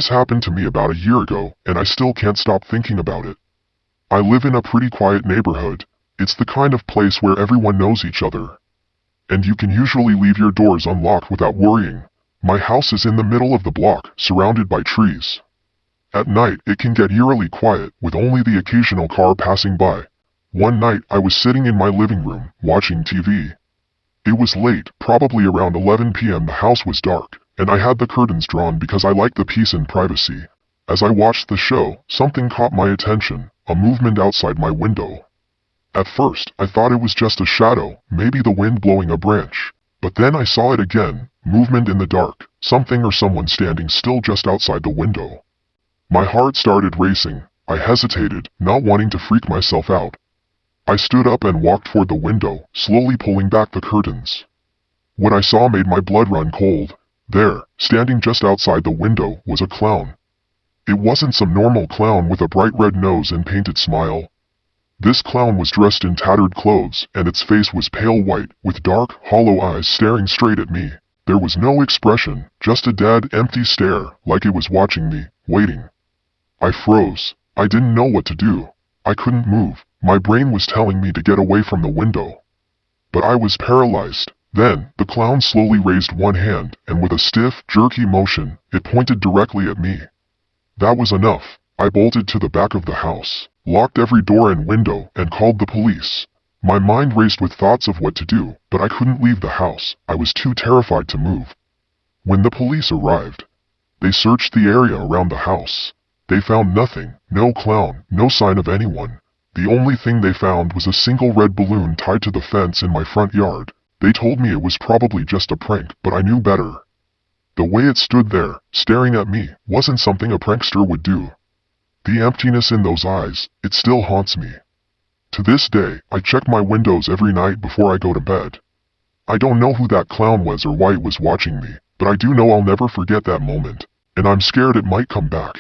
This happened to me about a year ago, and I still can't stop thinking about it. I live in a pretty quiet neighborhood. It's the kind of place where everyone knows each other. And you can usually leave your doors unlocked without worrying. My house is in the middle of the block, surrounded by trees. At night, it can get eerily quiet, with only the occasional car passing by. One night, I was sitting in my living room, watching TV. It was late, probably around 11 p.m. The house was dark, and I had the curtains drawn because I like the peace and privacy. As I watched the show, something caught my attention, a movement outside my window. At first, I thought it was just a shadow, maybe the wind blowing a branch. But then I saw it again, movement in the dark, something or someone standing still just outside the window. My heart started racing. I hesitated, not wanting to freak myself out. I stood up and walked toward the window, slowly pulling back the curtains. What I saw made my blood run cold. There, standing just outside the window, was a clown. It wasn't some normal clown with a bright red nose and painted smile. This clown was dressed in tattered clothes, and its face was pale white, with dark, hollow eyes staring straight at me. There was no expression, just a dead, empty stare, like it was watching me, waiting. I froze. I didn't know what to do. I couldn't move. My brain was telling me to get away from the window. But I was paralyzed. Then, the clown slowly raised one hand, and with a stiff, jerky motion, it pointed directly at me. That was enough. I bolted to the back of the house, locked every door and window, and called the police. My mind raced with thoughts of what to do, but I couldn't leave the house. I was too terrified to move. When the police arrived, they searched the area around the house. They found nothing, no clown, no sign of anyone. The only thing they found was a single red balloon tied to the fence in my front yard. They told me it was probably just a prank, but I knew better. The way it stood there, staring at me, wasn't something a prankster would do. The emptiness in those eyes, it still haunts me. To this day, I check my windows every night before I go to bed. I don't know who that clown was or why it was watching me, but I do know I'll never forget that moment, and I'm scared it might come back.